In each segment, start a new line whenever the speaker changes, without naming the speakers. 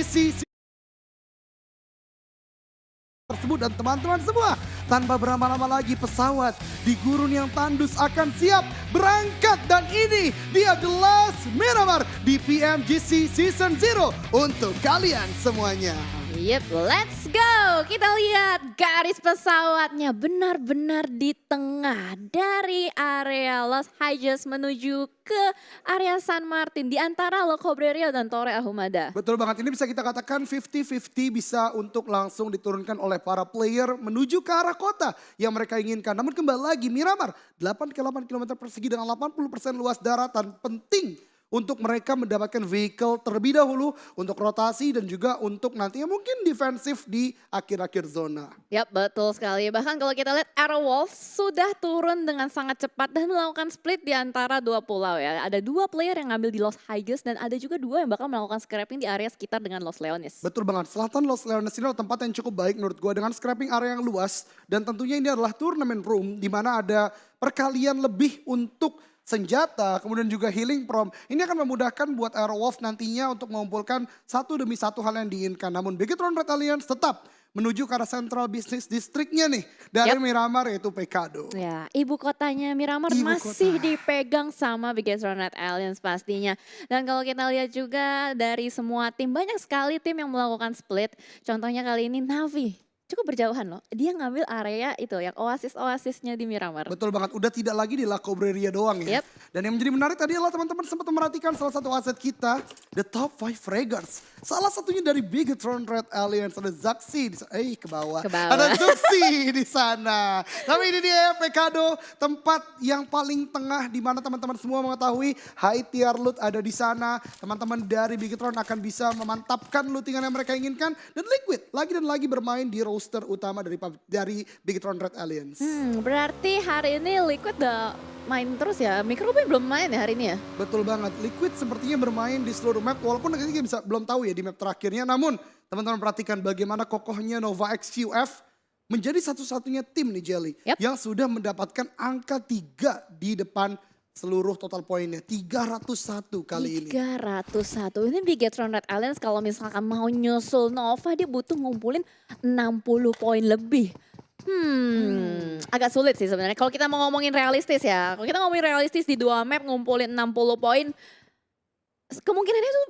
sisi tersebut dan teman-teman semua, tanpa berlama-lama lagi pesawat di gurun yang tandus akan siap berangkat, dan ini dia The Last Miramar di PMGC Season 0 untuk kalian semuanya.
Yep, let's go. Kita lihat garis pesawatnya benar-benar di tengah dari area Los Angeles menuju ke area San Martin di antara Locobreria dan Torre Ahumada.
Betul banget, ini bisa kita katakan 50-50 bisa untuk langsung diturunkan oleh para player menuju ke arah kota yang mereka inginkan. Namun kembali lagi Miramar 8,8 km persegi dengan 80% luas daratan penting untuk mereka mendapatkan vehicle terlebih dahulu untuk rotasi dan juga untuk nantinya mungkin defensif di akhir-akhir zona.
Yap, betul sekali. Bahkan kalau kita lihat Aerowolf sudah turun dengan sangat cepat dan melakukan split di antara dua pulau ya. Ada dua player yang ngambil di Los Hages dan ada juga dua yang bakal melakukan scrapping di area sekitar dengan Los Leones.
Betul banget, selatan Los Leones ini adalah tempat yang cukup baik menurut gue dengan scrapping area yang luas. Dan tentunya ini adalah turnamen room di mana ada perkalian lebih untuk senjata, kemudian juga healing prom. Ini akan memudahkan buat Aerowolf nantinya untuk mengumpulkan satu demi satu hal yang diinginkan. Namun Bigetron Red Alliance tetap menuju ke arah Central Business District-nya nih dari Miramar, yaitu Pecado.
Ya, ibu kotanya Miramar masih dipegang sama Bigetron Red Alliance pastinya. Dan kalau kita lihat juga dari semua tim, banyak sekali tim yang melakukan split. Contohnya kali ini Navi. Cukup berjauhan loh, dia ngambil area itu yang oasis-oasisnya di Miramar.
Betul banget, udah tidak lagi di La Cobreria doang ya. Dan yang menjadi menarik tadi adalah teman-teman sempat memperhatikan salah satu aset kita, the top 5 fraggers. Salah satunya dari Bigetron Red Alliance, ada Zaxi, ke bawah. Ada Zuxi di sana. Tapi ini dia Pecado, tempat yang paling tengah di mana teman-teman semua mengetahui high tier loot ada di sana. Teman-teman dari Bigetron akan bisa memantapkan lootingan yang mereka inginkan. Dan Liquid lagi dan lagi bermain di roster utama dari Bigetron Red Alliance.
Berarti hari ini Liquid udah main terus ya, Microbay belum main ya hari ini ya?
Betul banget, Liquid sepertinya bermain di seluruh map walaupun nanti bisa belum tahu ya di map terakhirnya. Namun teman-teman perhatikan bagaimana kokohnya Nova XQF menjadi satu-satunya tim nih Jelly yang sudah mendapatkan angka 3 di depan seluruh total poinnya, 301 kali ini.
301, ini Bigetron Red Alliance kalau misalkan mau nyusul Nova dia butuh ngumpulin 60 poin lebih. Agak sulit sih sebenarnya. Kalau kita mau ngomongin realistis ya, kalau kita ngomongin realistis di dua map ngumpulin 60 poin, kemungkinannya itu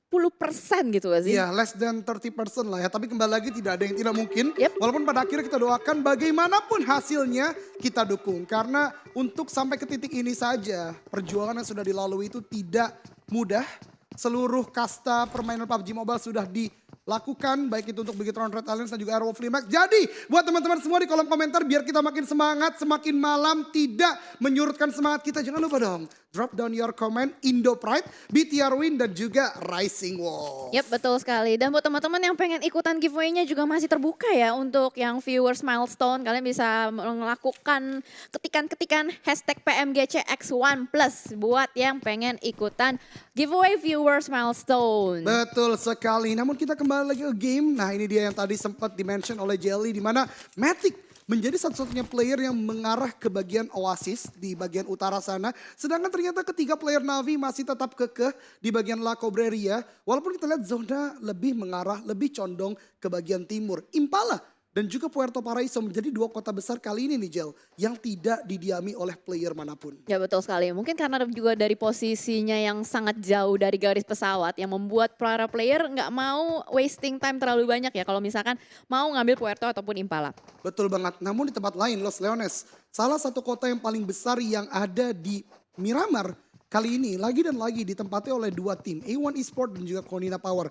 10% gitu gak sih?
Iya, less than 30% lah ya. Tapi kembali lagi tidak ada yang tidak mungkin. Walaupun pada akhirnya kita doakan bagaimanapun hasilnya kita dukung. Karena untuk sampai ke titik ini saja perjuangan yang sudah dilalui itu tidak mudah. Seluruh kasta permainan PUBG Mobile sudah dilakukan, baik itu untuk Bigetron Red Alliance dan juga Aerowolf Limax. Jadi buat teman-teman semua di kolom komentar biar kita makin semangat, semakin malam tidak menyurutkan semangat kita. Jangan lupa dong, drop down your comment, Indo Pride, BTR Win dan juga Rising Wolf.
Yap, betul sekali. Dan buat teman-teman yang pengen ikutan giveaway-nya juga masih terbuka ya untuk yang viewers milestone. Kalian bisa melakukan ketikan-ketikan hashtag PMGCX1+ buat yang pengen ikutan giveaway viewers milestone.
Betul sekali. Namun kita kembali lagi ke game. Nah ini dia yang tadi sempat dimention oleh Jelly di mana Matic menjadi satu-satunya player yang mengarah ke bagian Oasis di bagian utara sana. Sedangkan ternyata ketiga player Navi masih tetap kekeh di bagian La Cobreria. Walaupun kita lihat zona lebih mengarah, lebih condong ke bagian timur. Impala dan juga Puerto Paraiso menjadi dua kota besar kali ini nih Jel, yang tidak didiami oleh player manapun.
Ya betul sekali, mungkin karena juga dari posisinya yang sangat jauh dari garis pesawat yang membuat para player nggak mau wasting time terlalu banyak ya kalau misalkan mau ngambil Puerto ataupun Impala.
Betul banget, namun di tempat lain Los Leones, salah satu kota yang paling besar yang ada di Miramar kali ini lagi dan lagi ditempati oleh dua tim, A1 Esports dan juga Konina Power.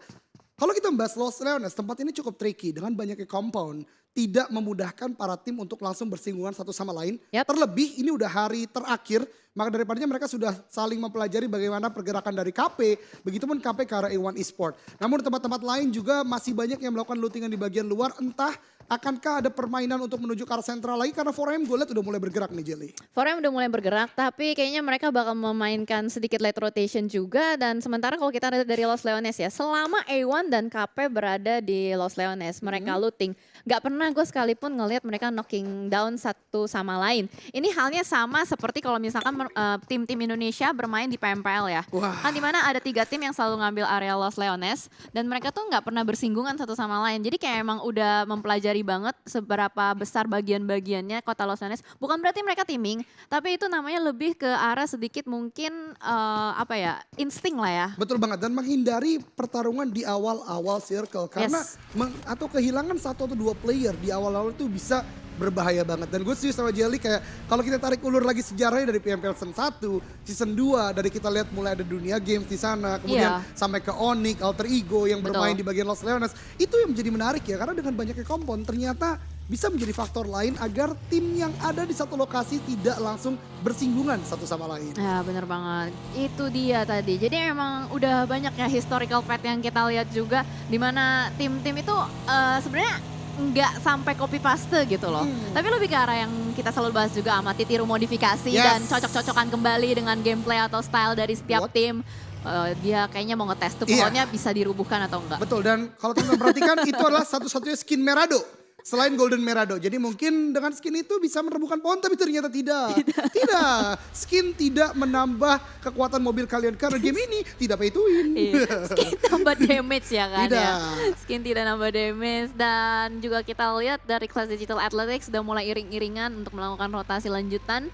Kalau kita membahas Los Leones, tempat ini cukup tricky dengan banyaknya compound. Tidak memudahkan para tim untuk langsung bersinggungan satu sama lain. Terlebih ini udah hari terakhir, maka daripadanya mereka sudah saling mempelajari bagaimana pergerakan dari KP. Begitupun KP ke arah A1 Esports. Namun tempat-tempat lain juga masih banyak yang melakukan lootingan di bagian luar. Entah akankah ada permainan untuk menuju ke arah sentral lagi? Karena 4AM gue lihat udah mulai bergerak nih Jelly.
4AM udah mulai bergerak, tapi kayaknya mereka bakal memainkan sedikit late rotation juga. Dan sementara kalau kita lihat dari Los Leones ya, selama A1 dan KP berada di Los Leones, mereka looting. Gak pernah gue sekalipun ngelihat mereka knocking down satu sama lain. Ini halnya sama seperti kalau misalkan tim-tim Indonesia bermain di PMPL ya.
Wah.
Kan dimana ada 3 tim yang selalu ngambil area Los Leones. Dan mereka tuh gak pernah bersinggungan satu sama lain. Jadi kayak emang udah mempelajari banget seberapa besar bagian-bagiannya kota Los Leones. Bukan berarti mereka timing, tapi itu namanya lebih ke arah sedikit mungkin insting lah ya.
Betul banget, dan menghindari pertarungan di awal-awal circle. Karena atau kehilangan 1 atau 2 player di awal-awal itu bisa berbahaya banget. Dan gue setuju sama Jelly, kayak kalau kita tarik ulur lagi sejarahnya dari PMPL Season 1, Season 2, dari kita lihat mulai ada Dunia Games di sana, kemudian sampai ke Onyx, Alter Ego yang bermain di bagian Los Leones. Itu yang menjadi menarik ya, karena dengan banyaknya kompon ternyata bisa menjadi faktor lain agar tim yang ada di satu lokasi tidak langsung bersinggungan satu sama lain.
Ya bener banget, itu dia tadi. Jadi emang udah banyak ya historical path yang kita lihat juga, dimana tim-tim itu sebenarnya nggak sampai copy paste gitu loh. Tapi lebih ke arah yang kita selalu bahas juga, amati tiru modifikasi dan cocok-cocokan kembali dengan gameplay atau style dari setiap tim. Dia kayaknya mau ngetes tuh pokoknya bisa dirubuhkan atau enggak.
Betul, dan kalau teman-teman perhatikan itu adalah satu-satunya skin Merado. Selain Golden Merado, jadi mungkin dengan skin itu bisa menemukan pohon, tapi ternyata tidak. Skin tidak menambah kekuatan mobil kalian karena game ini tidak pay to win.
Skin tambah damage ya kan
Tidak.
ya. Skin tidak nambah damage, dan juga kita lihat dari Clash Digital Athletics sudah mulai iring-iringan untuk melakukan rotasi lanjutan.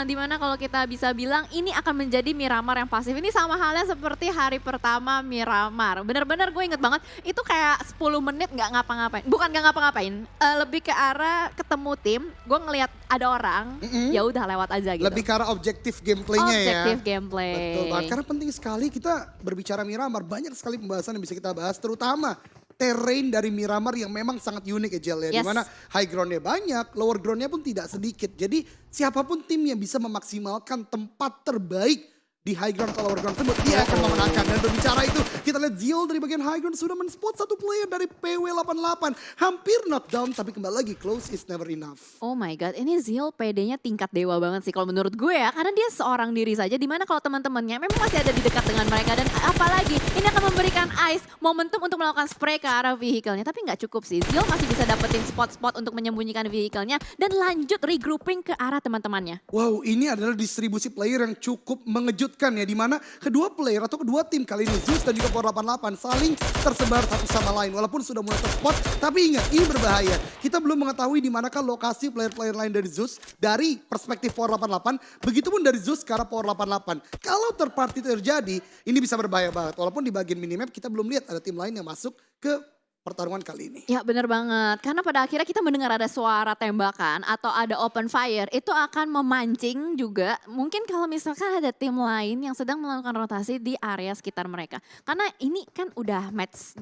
Dimana kalau kita bisa bilang ini akan menjadi Miramar yang pasif. Ini sama halnya seperti hari pertama Miramar. Bener-bener gue inget banget itu kayak 10 menit gak ngapa-ngapain. Bukan gak ngapa-ngapain, lebih ke arah ketemu tim. Gue ngelihat ada orang, ya udah lewat aja gitu.
Lebih ke arah objektif gameplaynya ya.
Objektif gameplay.
Betul banget, karena penting sekali kita berbicara Miramar. Banyak sekali pembahasan yang bisa kita bahas, terutama terrain dari Miramar yang memang sangat unik ya Jel ya. Dimana high groundnya banyak, lower groundnya pun tidak sedikit. Jadi siapapun tim yang bisa memaksimalkan tempat terbaik di high ground atau lower ground tersebut, dia akan memenangkan. Dan berbicara itu, kita lihat Zeal dari bagian high ground sudah men-spot satu player dari PW88. Hampir knockdown, tapi kembali lagi, close is never enough.
Oh my god, ini Zeal PD-nya tingkat dewa banget sih kalau menurut gue ya. Karena dia seorang diri saja, dimana kalau teman-temannya memang masih ada di dekat dengan mereka. Dan apalagi, ini akan memberikan Ice momentum untuk melakukan spray ke arah vehicle-nya. Tapi nggak cukup sih, Zeal masih bisa dapetin spot-spot untuk menyembunyikan vehicle-nya. Dan lanjut regrouping ke arah teman-temannya.
Wow, ini adalah distribusi player yang cukup mengejutkan ya, dimana kedua player atau kedua tim kali ini Zeus dan juga Power 88 saling tersebar satu sama lain walaupun sudah mulai terspot. Tapi ingat, ini berbahaya, kita belum mengetahui di manakah lokasi player-player lain dari Zeus dari perspektif Power 88, begitupun dari Zeus ke arah Power 88. Kalau third party terjadi, ini bisa berbahaya banget, walaupun di bagian minimap kita belum lihat ada tim lain yang masuk ke pertarungan kali ini.
Ya benar banget, karena pada akhirnya kita mendengar ada suara tembakan atau ada open fire, itu akan memancing juga mungkin kalau misalkan ada tim lain yang sedang melakukan rotasi di area sekitar mereka. Karena ini kan udah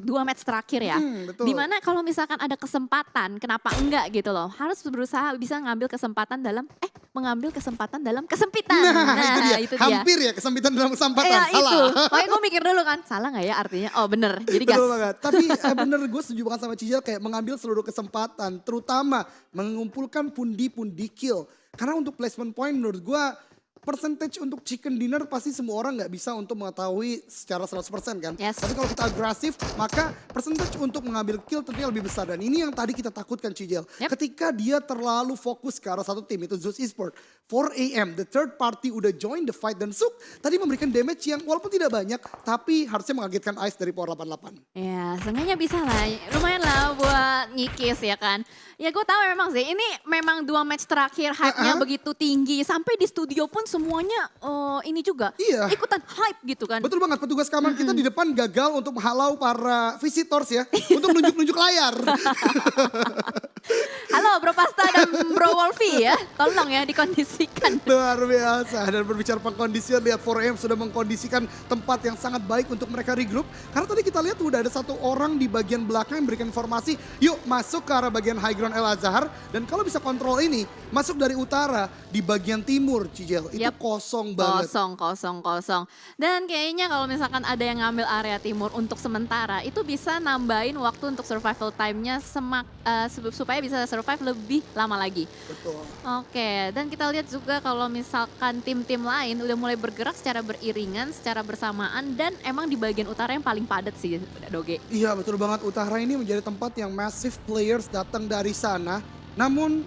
dua match terakhir ya, dimana kalau misalkan ada kesempatan, kenapa enggak gitu loh, harus berusaha bisa mengambil kesempatan dalam kesempitan.
Nah itu dia, hampir ya kesempitan dalam kesempatan, salah.
Itu, makanya gue mikir dulu kan, salah gak ya artinya, oh bener, jadi gas.
Betul banget, tapi bener gue setuju banget sama Cijal, kayak mengambil seluruh kesempatan, terutama mengumpulkan pundi-pundi kill. Karena untuk placement point menurut gue, percentage untuk chicken dinner pasti semua orang nggak bisa untuk mengetahui secara 100% kan. Tapi kalau kita agresif, maka percentage untuk mengambil kill tentunya lebih besar. Dan ini yang tadi kita takutkan Cijal. Ketika dia terlalu fokus ke arah satu tim, itu Zeus Esports. 4AM, the third party udah join the fight, dan Suk tadi memberikan damage yang walaupun tidak banyak, tapi harusnya mengagetkan Ice dari Power 88.
Ya, seenggaknya bisa lah, lumayan lah buat ngikis ya kan. Ya gue tahu memang sih, ini memang 2 match terakhir hype-nya begitu tinggi. Sampai di studio pun semuanya ini juga ikutan hype gitu kan.
Betul banget, petugas keamanan kita di depan gagal untuk menghalau para visitors ya, untuk nunjuk-nunjuk layar.
Halo Bro Pasta dan Bro Wolfie ya, tolong ya dikondisikan.
Luar biasa, dan berbicara pengkondisian, lihat 4AM sudah mengkondisikan tempat yang sangat baik untuk mereka regroup. Karena tadi kita lihat udah ada satu orang di bagian belakang yang memberikan informasi, yuk masuk ke arah bagian high ground El Azhar. Dan kalau bisa kontrol ini, masuk dari utara di bagian timur Cijel, itu kosong banget.
Kosong. Dan kayaknya kalau misalkan ada yang ngambil area timur untuk sementara, itu bisa mereka nambahin waktu untuk survival time-nya supaya bisa survive lebih lama lagi.
Betul.
Oke, dan kita lihat juga kalau misalkan tim-tim lain udah mulai bergerak secara beriringan, secara bersamaan, dan emang di bagian utara yang paling padat sih, Doge.
Iya betul banget, utara ini menjadi tempat yang massive players datang dari sana. Namun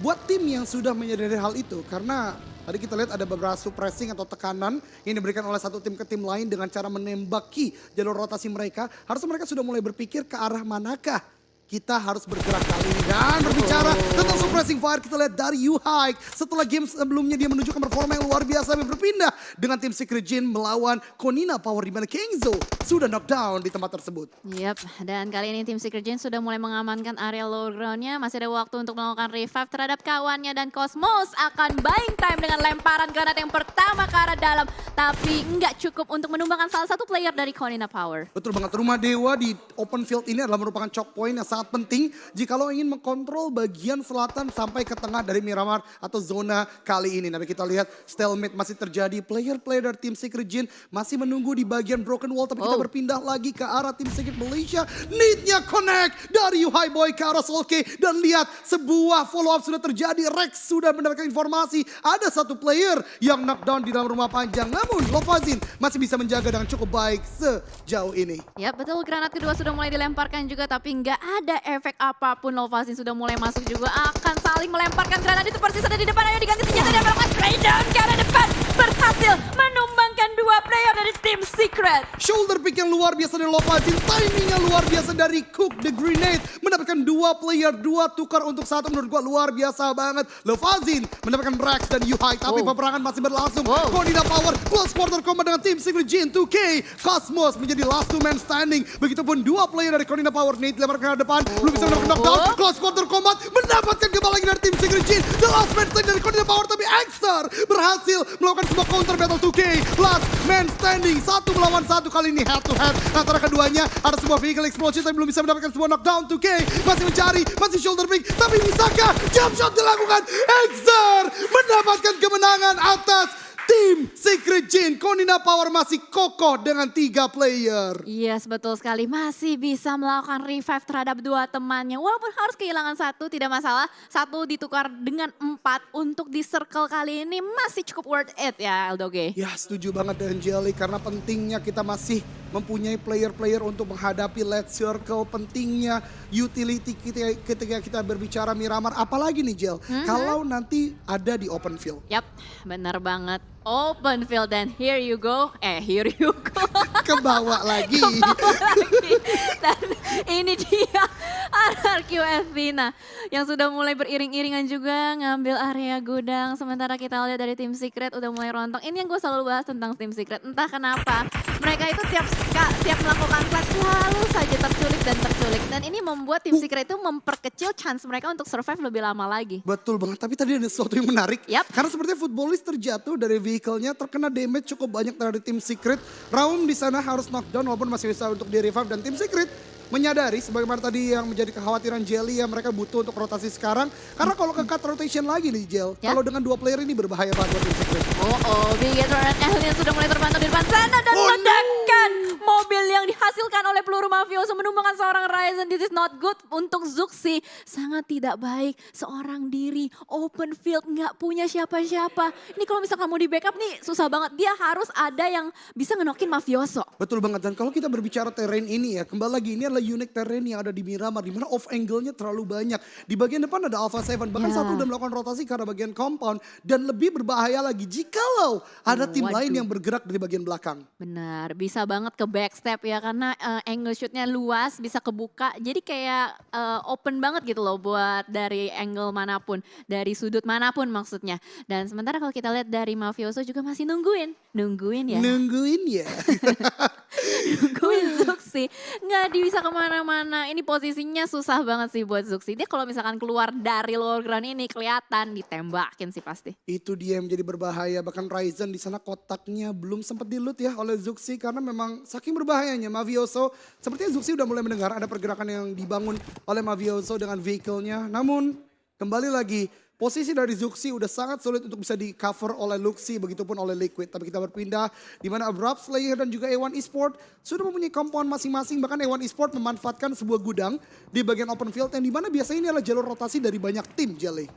buat tim yang sudah menyadari hal itu, karena tadi kita lihat ada beberapa suppressing atau tekanan yang diberikan oleh satu tim ke tim lain dengan cara menembaki jalur rotasi mereka. Harusnya mereka sudah mulai berpikir ke arah manakah kita harus bergerak kali ini. Dan berbicara tentang suppressing fire, kita lihat dari Yuhai. Setelah game sebelumnya dia menunjukkan performa yang luar biasa, berpindah dengan tim Secret Jin melawan Konina Power di mana Kengzo sudah knockdown di tempat tersebut.
Yap, dan kali ini tim Secret Jin sudah mulai mengamankan area low ground-nya. Masih ada waktu untuk melakukan revive terhadap kawannya, dan Cosmos akan buying time dengan lemparan granat yang pertama ke arah dalam. Tapi nggak cukup untuk menumbangkan salah satu player dari Konina Power.
Betul banget, rumah dewa di open field ini adalah merupakan choke point yang sangat penting jika lo ingin mengkontrol bagian selatan sampai ke tengah dari Miramar atau zona kali ini. Tapi kita lihat stalemate masih terjadi, player-player dari tim Secret Jin masih menunggu di bagian broken wall. Tapi kita berpindah lagi ke arah tim Secret Malaysia. Need-nya connect dari Yuhai Boy ke arah Solke. Dan lihat sebuah follow up sudah terjadi, Rex sudah mendapatkan informasi. Ada satu player yang knockdown di dalam rumah panjang. Namun Lovazin masih bisa menjaga dengan cukup baik sejauh ini.
Ya betul, granat kedua sudah mulai dilemparkan juga, tapi nggak ada efek apapun. Lovazin sudah mulai masuk juga, akan saling melemparkan granat. Itu persis ada di depan, ayo diganti senjata dan melakukan spray down ke arah depan. Berhasil menumbangkan dua player dari tim Secret.
Shoulder pick yang luar biasa dari Lovazin, timingnya luar biasa dari Cook the Grenade. Mendapatkan dua player, dua tukar untuk satu, menurut gua luar biasa banget. Lovazin mendapatkan Rex dan Yuhai, tapi peperangan masih berlangsung. Konina Power close quarter combat dengan tim Secret Jin 2K. Cosmos menjadi last two man standing. Begitupun dua player dari Konina Power, Nate dilemparkan ke depan, belum bisa mendapatkan knockdown. Close quarter combat mendapatkan kembali lagi dari tim Secret Jin. The last man standing dari Konina Power, tapi Exter berhasil melakukan sebuah counter battle 2K. Last man standing, satu melawan satu, kali ini head to head antara keduanya. Ada sebuah vehicle explosion tapi belum bisa mendapatkan sebuah knockdown. 2K masih mencari, masih shoulder pick, tapi bisakah jump shot dilakukan? Exter mendapatkan kemenangan atas tim Secret Jin. Konina Power masih kokoh dengan 3 player.
Yes, betul sekali. Masih bisa melakukan revive terhadap dua temannya. Walaupun harus kehilangan satu, tidak masalah. Satu ditukar dengan 4 untuk di circle kali ini masih cukup worth it ya, Eldoge.
Ya setuju banget dengan Jelly, karena pentingnya kita masih mempunyai player-player untuk menghadapi late circle. Pentingnya utility ketika kita berbicara Miramar. Apalagi nih Jel, kalau nanti ada di open field.
Yap, benar banget. Open field, dan here you go. Here you go.
Ke bawah lagi.
Dan ini dia RRQ Athena yang sudah mulai beriring-iringan juga ngambil area gudang. Sementara kita lihat dari tim Secret udah mulai rontok. Ini yang gue selalu bahas tentang tim Secret. Entah kenapa mereka itu tiap melakukan flash selalu saja terculik dan terculik. Dan ini membuat tim Secret itu memperkecil chance mereka untuk survive lebih lama lagi.
Betul banget, tapi tadi ada sesuatu yang menarik.
Yap.
Karena sepertinya Footballist terjatuh dari vehicle-nya, terkena damage cukup banyak dari tim Secret. Raum di sana harus knockdown walaupun masih bisa untuk di-revive, dan tim Secret menyadari sebagaimana tadi yang menjadi kekhawatiran Jelly ya, mereka butuh untuk rotasi sekarang. Karena kalau ke cut rotation lagi nih Jel, kalau dengan 2 player ini berbahaya banget buat tim Secret.
Bigetron Alien sudah mulai terpantau di depan sana dan meledakan mobil yang dihasilkan oleh peluru mafioso, menumbangkan seorang Ryzen. This is not good untuk Zuxi. Sangat tidak baik, seorang diri, open field, nggak punya siapa-siapa. Ini kalau misalkan mau di backup nih susah banget. Dia harus ada yang bisa ngenokin mafioso.
Betul banget, dan kalau kita berbicara terrain ini ya, kembali lagi ini adalah unique terrain yang ada di Miramar, di mana off angle-nya terlalu banyak. Di bagian depan ada Alpha 7, bahkan satu udah melakukan rotasi karena bagian compound, dan lebih berbahaya lagi jikalau ada tim lain yang bergerak dari bagian belakang.
Benar, bisa banget ke backstep ya, karena angle shootnya luas, bisa kebuka. Jadi kayak open banget gitu loh buat dari angle manapun, dari sudut manapun maksudnya. Dan sementara kalau kita lihat dari mafioso juga masih nungguin ya.
Nungguin ya.
Nungguin Zuxi, nggak bisa kemana-mana. Ini posisinya susah banget sih buat Zuxi. Dia kalau misalkan keluar dari lower ground ini kelihatan ditembakin sih pasti.
Itu dia yang menjadi berbahaya. Bahkan Ryzen di sana kotaknya belum sempat di-loot ya oleh Zuxi, karena memang saking berbahayanya Mafioso. Sepertinya Zuxi udah mulai mendengar ada pergerakan yang dibangun oleh Mafioso dengan vehicle-nya. Namun kembali lagi, posisi dari Zuxi udah sangat sulit untuk bisa di cover oleh Luxi, begitupun oleh Liquid. Tapi kita berpindah di mana Abrupt Slayer dan juga A1 Esport sudah mempunyai compound masing-masing. Bahkan A1 Esport memanfaatkan sebuah gudang di bagian open field yang dimana biasanya ini adalah jalur rotasi dari banyak tim, Jelly.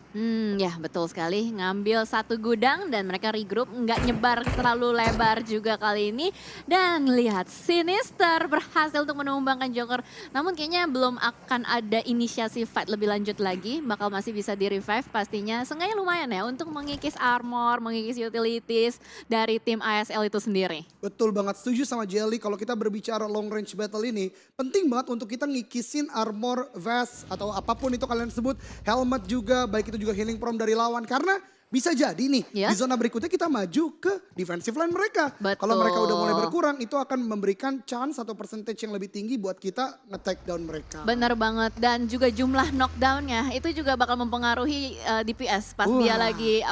Ya betul sekali, ngambil satu gudang dan mereka regroup, nggak nyebar terlalu lebar juga kali ini. Dan lihat, Sinister berhasil untuk menumbangkan Joker. Namun kayaknya belum akan ada inisiasi fight lebih lanjut lagi, bakal masih bisa di revive pastinya. Seenggaknya lumayan ya untuk mengikis armor, mengikis utilities dari tim ASL itu sendiri.
Betul banget, setuju sama Jelly. Kalau kita berbicara long range battle ini, penting banget untuk kita ngikisin armor, vest, atau apapun itu kalian sebut. Helmet juga, baik itu juga healing from dari lawan. Karena bisa jadi nih,
Ya.
di zona berikutnya kita maju ke defensive line mereka.
Betul.
Kalau mereka udah mulai berkurang, itu akan memberikan chance atau percentage yang lebih tinggi buat kita nge-take down mereka.
Bener banget, dan juga jumlah knockdownnya itu juga bakal mempengaruhi DPS pas dia
Wah.
lagi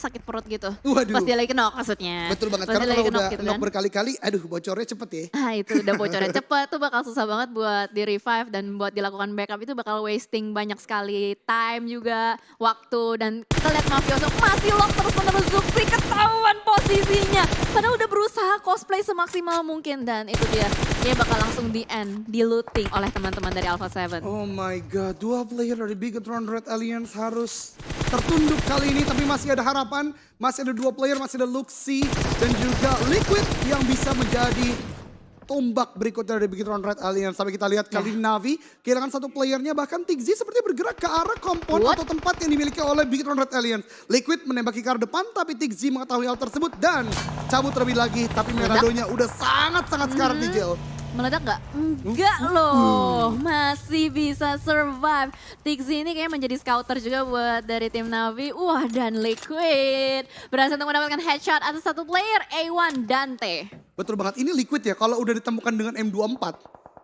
sakit perut gitu.
Waduh.
Pas dia lagi knock maksudnya.
Betul banget,
Pas
karena
dia
kalau
lagi
udah
gitu
knock
kan.
berkali-kali, aduh bocornya cepet ya.
Ah itu udah bocornya cepet tuh bakal susah banget buat di revive dan buat dilakukan backup, itu bakal wasting banyak sekali time juga, waktu, dan kita lihat Mafioso masih lock terus-menerus. Zuxi ketahuan posisinya. Padahal udah berusaha cosplay semaksimal mungkin dan itu dia bakal langsung di end, di looting oleh teman-teman dari Alpha 7.
Oh my god, dua player dari Bigetron Red Alliance harus tertunduk kali ini. Tapi masih ada harapan, masih ada dua player, masih ada Luxi dan juga Liquid yang bisa menjadi tombak berikutnya dari Bigetron Red Alliance. Sampai kita lihat kali ini Navi kehilangan satu playernya, bahkan Tigzi sepertinya bergerak ke arah kompon atau tempat yang dimiliki oleh Bigetron Red Alliance. Liquid menembaki ke arah depan, tapi Tigzi mengetahui hal tersebut dan cabut terlebih lagi. Tapi Meradonya udah sangat-sangat sekarat di Jel.
Meledak nggak? Enggak loh, masih bisa survive. Tigzi ini kayaknya menjadi scouter juga buat dari tim Navi. Wah, dan Liquid berhasil untuk mendapatkan headshot atas satu player, A1 Dante.
Betul banget, ini Liquid ya, kalau udah ditemukan dengan M24,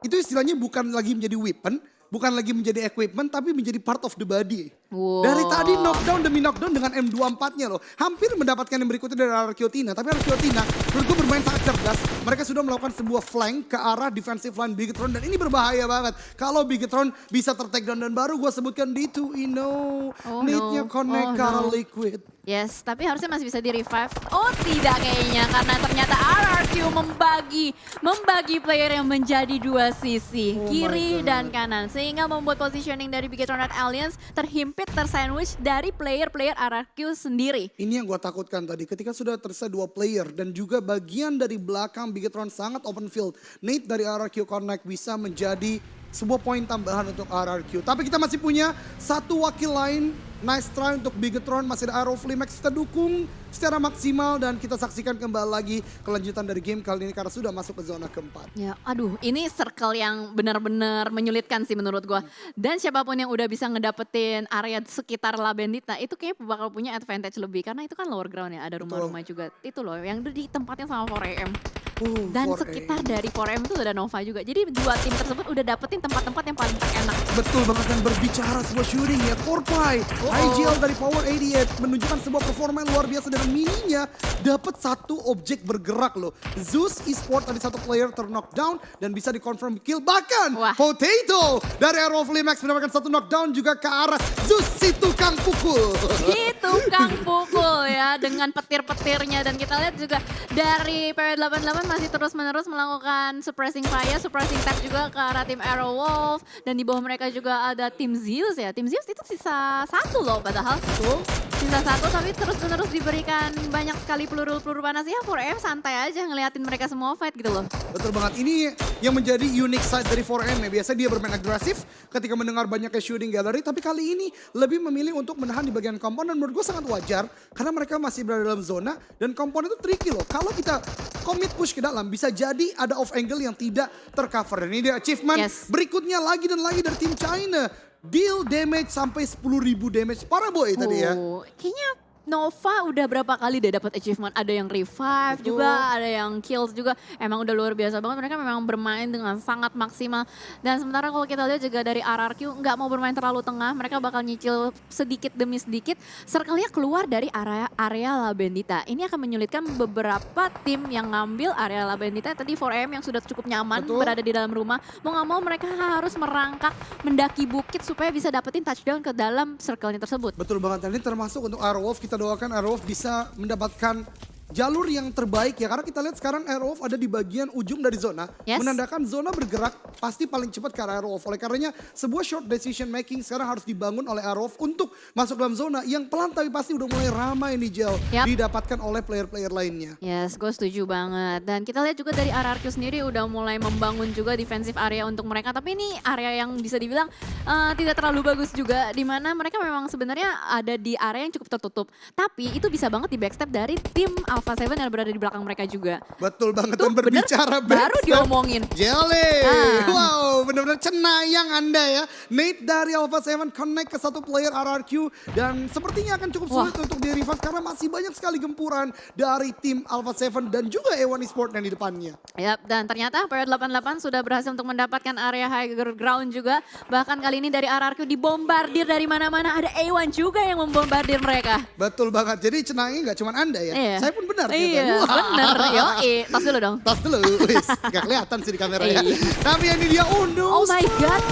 itu istilahnya bukan lagi menjadi weapon, bukan lagi menjadi equipment, tapi menjadi part of the body.
Wow.
Dari tadi knockdown demi knockdown dengan M24-nya loh. Hampir mendapatkan yang berikutnya dari Arkeotina, tapi Arkeotina menurut gue bermain sangat cerdas. Mereka sudah melakukan sebuah flank ke arah defensive line Bigetron dan ini berbahaya banget. Kalau Bigetron bisa ter-takedown dan baru gue sebutkan D2E no. Need-nya connect ke arah Liquid.
Yes, tapi harusnya masih bisa di revive. Oh tidak kayaknya, karena ternyata RRQ membagi player yang menjadi dua sisi,
Oh
kiri
my God.
dan kanan. Sehingga membuat positioning dari Bigetron Red Alliance terhimpit, tersandwich dari player-player RRQ sendiri.
Ini yang gue takutkan tadi, ketika sudah tersisa dua player dan juga bagian dari belakang Bigetron sangat open field. Nate dari RRQ Connect bisa menjadi sebuah poin tambahan untuk RRQ. Tapi kita masih punya satu wakil lain. Nice try untuk Bigetron, masih ada Arrow Flimax, kita dukung secara maksimal dan kita saksikan kembali lagi kelanjutan dari game kali ini karena sudah masuk ke zona keempat.
Ya, aduh, ini circle yang benar-benar menyulitkan sih menurut gua. Dan siapapun yang udah bisa ngedapetin area sekitar La Bendita itu kayaknya bakal punya advantage lebih karena itu kan lower ground ya, ada rumah-rumah juga. Itu loh yang ditempatin sama 4AM. Dan
4AM.
sekitar dari 4AM itu ada Nova juga. Jadi dua tim tersebut udah dapetin tempat-tempat yang paling enak.
Betul banget, dan berbicara sebuah shooting ya, Corpy, IGL dari Power 88 menunjukkan sebuah performa yang luar biasa dengan mininya dapat satu objek bergerak loh. Zeus Esport tadi satu player ter-knockdown dan bisa dikonfirm kill. Bahkan
Wah.
Potato dari Arrow Flimax mendapatkan satu knockdown juga ke arah Zeus si tukang pukul.
Si tukang pukul ya dengan petir-petirnya, dan kita lihat juga dari PW88 masih terus-menerus melakukan suppressing fire, suppressing tag juga ke arah tim Arrow Wolf, dan di bawah mereka juga ada tim Zeus ya. Tim Zeus itu sisa satu loh padahal.
Betul.
Sisa satu tapi terus-menerus diberikan banyak sekali peluru-peluru panas ya. 4AM santai aja ngeliatin mereka semua fight gitu loh.
Betul banget, ini yang menjadi unique side dari 4M ya. Biasanya dia bermain agresif ketika mendengar banyaknya shooting gallery, tapi kali ini lebih memilih untuk menahan di bagian kompon dan menurut gue sangat wajar karena mereka masih berada dalam zona dan kompon itu tricky loh. Kalau kita commit push ke dalam bisa jadi ada off angle yang tidak tercover. Dan ini dia achievement berikutnya lagi dan lagi dari tim China. Deal damage sampai 10.000 damage. Parah boy tadi ya.
Kayaknya Nova udah berapa kali deh dapat achievement. Ada yang revive juga, ada yang kills juga. Emang udah luar biasa banget. Mereka memang bermain dengan sangat maksimal. Dan sementara kalau kita lihat juga dari RRQ nggak mau bermain terlalu tengah. Mereka bakal nyicil sedikit demi sedikit. Circle-nya keluar dari area La Bendita. Ini akan menyulitkan beberapa tim yang ngambil area La Bendita. Tadi 4AM yang sudah cukup nyaman berada di dalam rumah. Mau nggak mau mereka harus merangkak mendaki bukit supaya bisa dapetin touchdown ke dalam circle-nya tersebut.
Betul banget, dan ini termasuk untuk Airwolf. Kita doakan Airwolf bisa mendapatkan jalur yang terbaik ya, karena kita lihat sekarang Airwolf ada di bagian ujung dari zona, menandakan zona bergerak pasti paling cepat ke arah Airwolf. Oleh karenanya sebuah short decision making sekarang harus dibangun oleh Airwolf untuk masuk dalam zona yang pelan tapi pasti udah mulai ramai nih Jel, didapatkan oleh player-player lainnya.
Yes, gue setuju banget. Dan kita lihat juga dari RRQ sendiri udah mulai membangun juga defensive area untuk mereka, tapi ini area yang bisa dibilang tidak terlalu bagus juga, di mana mereka memang sebenarnya ada di area yang cukup tertutup, tapi itu bisa banget di backstep dari tim Alpha 7 yang berada di belakang mereka juga.
Betul banget,
tuh,
dan berbicara
baru diomongin.
Jelly, wow benar-benar cenayang Anda ya. Nate dari Alpha 7 connect ke satu player RRQ dan sepertinya akan cukup sulit untuk di revive karena masih banyak sekali gempuran dari tim Alpha 7 dan juga A1 Esports yang di depannya.
Yap, dan ternyata PW88 sudah berhasil untuk mendapatkan area high ground juga. Bahkan kali ini dari RRQ dibombardir dari mana-mana, ada A1 juga yang membombardir mereka.
Betul banget, jadi cenayangnya nggak cuma Anda ya, saya pun benar.
Iya, benar. Yoi, tas dulu dong.
Tas dulu, gak kelihatan sih di kamera ya. Tapi ini dia,
oh my god.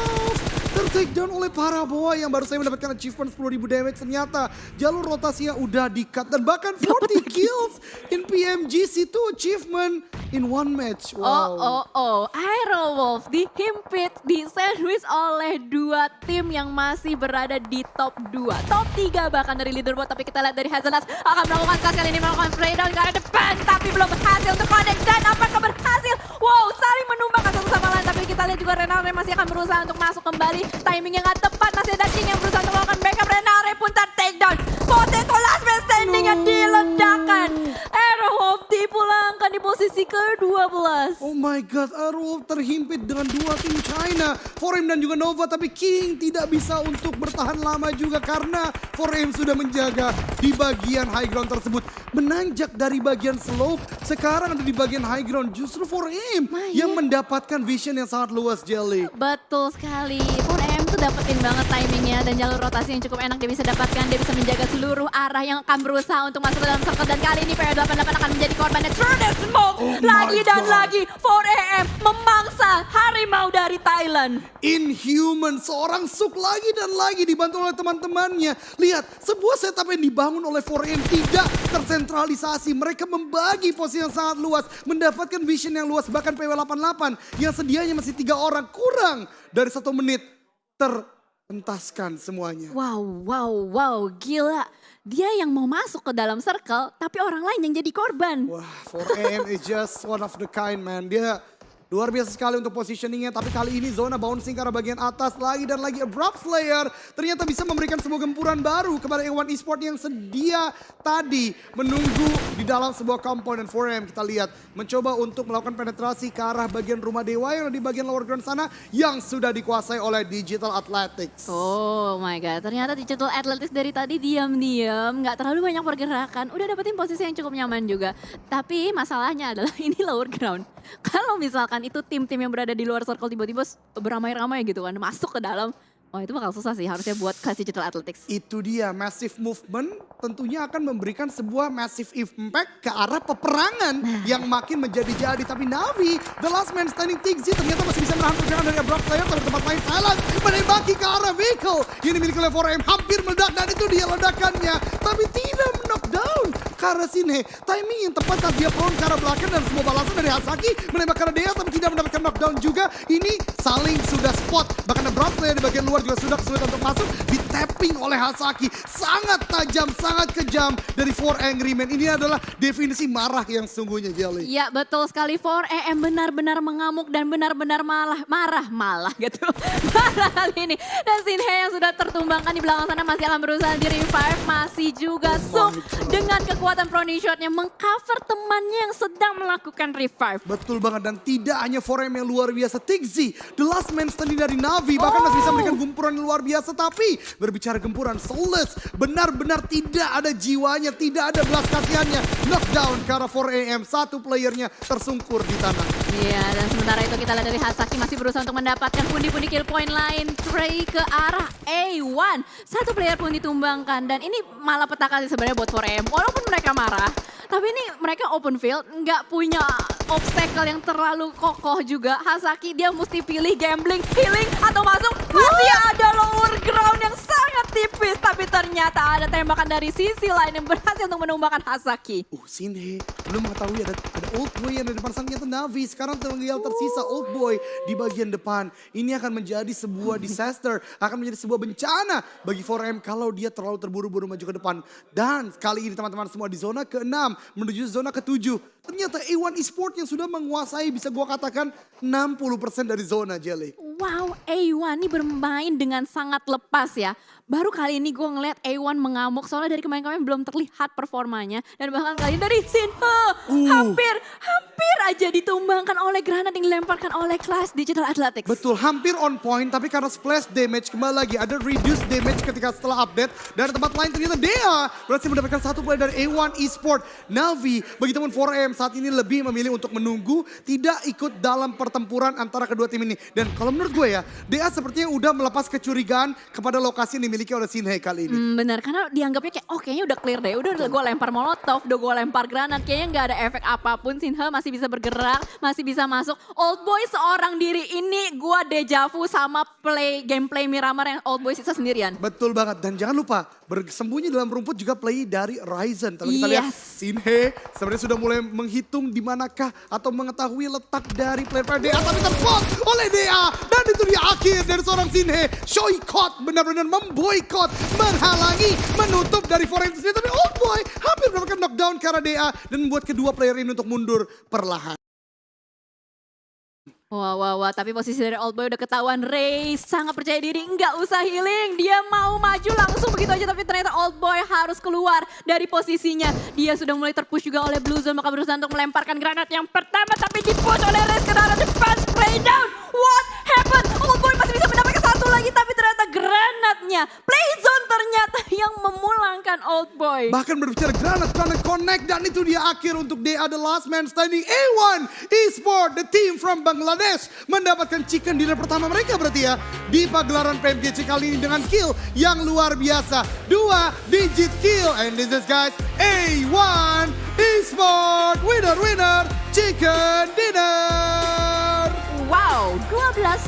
Ter-takedown oleh Paraboy yang baru saya mendapatkan achievement 10.000 damage. Ternyata jalur rotasinya udah di-cut dan bahkan 40 kills in PMGC itu achievement in one match. Wow.
Airwolf dihimpit, di-sandwich oleh dua tim yang masih berada di top 2. Top 3 bahkan dari leaderboard, tapi kita lihat dari Hazelnuts akan melakukan kali ini melakukan playdown ke arah depan, tapi belum berhasil untuk connect. Dan apakah berhasil? Wow, saling menumbangkan satu sama lain, tapi kita lihat juga Renare masih akan berusaha untuk masuk kembali. Timingnya nggak tepat, masih ada King yang berusaha untuk melakukan backup. Renare pun ter-takedown. Potato last man standing yang diledakkan. Airwolf dipulangkan di posisi ke-12.
Oh my god, Airwolf terhimpit dengan dua tim China, 4AM dan juga Nova, tapi King tidak bisa untuk bertahan lama juga karena 4AM sudah menjaga di bagian high ground tersebut. Menanjak dari bagian slope, sekarang ada di bagian high ground, justru 4AM yang mendapatkan vision yang sangat luas, Jelly.
Betul sekali, 4AM tuh dapetin banget timingnya dan jalur rotasi yang cukup enak dia bisa dapatkan. Dia bisa menjaga seluruh arah yang akan berusaha untuk masuk ke dalam circle, dan kali ini PW88 akan menjadi korbannya. Through the smoke, lagi dan lagi 4AM memangsa harimau dari Thailand.
Inhuman, seorang Suk lagi dan lagi dibantu oleh teman-temannya. Lihat, sebuah setup yang dibangun oleh 4AM tidak tersentralisasi. Mereka membagi posisi yang sangat luas, mendapatkan vision yang luas. Bahkan PW88 yang sedianya masih 3 orang, kurang dari 1 menit terpentaskan semuanya.
Wow, gila. Dia yang mau masuk ke dalam circle, tapi orang lain yang jadi korban.
Wah, 4AM is just one of the kind, man. Dia luar biasa sekali untuk positioningnya, tapi kali ini zona bouncing ke arah bagian atas lagi dan lagi. Abrupt Slayer ternyata bisa memberikan sebuah gempuran baru kepada A1 Esports yang sedia tadi menunggu di dalam sebuah compound. Dan 4AM kita lihat mencoba untuk melakukan penetrasi ke arah bagian rumah dewa yang di bagian lower ground sana yang sudah dikuasai oleh Digital Athletics.
Oh my god, ternyata Digital Athletics dari tadi diam-diam, nggak terlalu banyak pergerakan, udah dapetin posisi yang cukup nyaman juga. Tapi masalahnya adalah ini lower ground. Kalau misalkan itu tim-tim yang berada di luar circle tiba-tiba beramai-ramai gitu kan, masuk ke dalam. Oh itu bakal susah sih harusnya buat kasih Digital Athletics.
Itu dia, massive movement tentunya akan memberikan sebuah massive impact ke arah peperangan yang makin menjadi-jadi. Tapi Navi, the last man standing Tigzy ternyata masih bisa menahan pergerakan dari Abrupt Slayer. Tapi tempat lain Thailand menembaki ke arah vehicle yang dimiliki oleh 4AM, hampir meledak dan itu dia ledakannya. Tapi tidak knockdown karena Sinhe. Timing yang tepat saat dia prone ke arah belakang dan semua balasan dari Hasaki menembak ke arah Dea tapi tidak mendapatkan knockdown juga. Ini saling sudah spot. Bahkan Abrupt Slayer di bagian luar juga sudah kesulitan untuk masuk, di tapping oleh Hasaki. Sangat tajam, sangat kejam dari 4 Angry Men. Ini adalah definisi marah yang sungguhnya, Jelly.
Ya betul sekali, 4AM benar-benar mengamuk dan benar-benar marah gitu. Marah kali ini. Dan Sinhe yang sudah tertumbangkan di belakang sana masih akan berusaha di revive. Masih juga Suk dengan kekuatan Prone Shot-nya mengcover temannya yang sedang melakukan revive.
Betul banget, dan tidak hanya 4AM yang luar biasa. Tigzy, the last man standing dari Navi, bahkan masih bisa memberikan gumpuran yang luar biasa. Tapi berbicara gempuran, soulless. Benar-benar tidak ada jiwanya, tidak ada belas kasihannya. Knockdown karena 4AM, satu playernya tersungkur di tanah.
Iya, dan sementara itu kita lihat dari Hasaki masih berusaha untuk mendapatkan pundi-pundi kill point lain. Trey ke arah A1. Satu player pun ditumbangkan dan ini malah petaka sih sebenarnya buat 4AM. Walaupun mereka marah, tapi ini mereka open field, nggak punya obstacle yang terlalu kokoh juga. Hasaki dia mesti pilih gambling, healing, atau masuk. Masih ada lower ground yang sangat tipis. Tapi ternyata ada tembakan dari sisi lain yang berhasil untuk menumbangkan Hasaki.
Sinhe belum mengetahui ada Old Boy yang ada di depan sana, ternyata Navi. Sekarang tinggal tersisa Old Boy di bagian depan. Ini akan menjadi sebuah disaster, akan menjadi sebuah bencana bagi 4M kalau dia terlalu terburu-buru maju ke depan. Dan kali ini teman-teman semua di zona ke-6 menuju zona ke-7. Ternyata A1 Esport yang sudah menguasai, bisa gua katakan 60% dari zona, Jelly.
Wow, A1 ini bermain dengan sangat lepas ya. Baru kali ini gue ngeliat A1 mengamuk soalnya dari kemarin-kemarin belum terlihat performanya. Dan bahkan kali ini dari Sinhe hampir aja ditumbangkan oleh granat yang dilemparkan oleh kelas Digital Athletics.
Betul, hampir on point tapi karena splash damage kembali lagi ada reduce damage ketika setelah update. Dari tempat lain ternyata Dea berhasil mendapatkan satu player dari A1 Esport. Navi bagi teman 4AM saat ini lebih memilih untuk menunggu, tidak ikut dalam pertempuran antara kedua tim ini. Dan kalau menurut gue ya, Dea sepertinya udah melepas kecurigaan kepada lokasi yang dimiliki oleh Sinhe kali ini.
Benar, karena dianggapnya kayak kayaknya udah clear deh. Udah gue lempar molotov, udah gue lempar granat. Kayaknya nggak ada efek apapun. Sinhe masih bisa bergerak, masih bisa masuk. Old Boy seorang diri ini gue dejavu sama gameplay Miramar yang Old Boy sisa sendirian.
Betul banget, dan jangan lupa bersembunyi dalam rumput juga play dari Ryzen. Tapi kita lihat Sinhe sebenarnya sudah mulai menghitung di manakah atau mengetahui letak dari player Dea, tapi terpot oleh Dea. Dan itu dia akhir dari seorang Sinhe. Shoykot benar-benar memboikot, menghalangi, menutup dari 4AM itu sendiri. Tapi Old Boy hampir mendapatkan knockdown karena Dea dan membuat kedua player ini untuk mundur perlahan.
Wah, tapi posisi dari Old Boy udah ketahuan. Ray sangat percaya diri, nggak usah healing. Dia mau maju langsung begitu aja, tapi ternyata Old Boy harus keluar dari posisinya. Dia sudah mulai terpush juga oleh Blue Zone, maka berusaha untuk melemparkan granat yang pertama, tapi dipush oleh Ray ke arah defense play down. What happened? Old Boy masih bisa mendapatkan satu lagi, tapi ternyata granatnya play zone ternyata yang memulangkan Old Boy.
Bahkan berbicara granat connect, dan itu dia akhir untuk Dea, the last man standing. A1 Esport, the team from Bangladesh mendapatkan chicken dinner pertama mereka berarti ya di pagelaran PMGC kali ini dengan kill yang luar biasa. 2 digit kill, and this is guys A1 Esport winner chicken dinner.
Wow, 12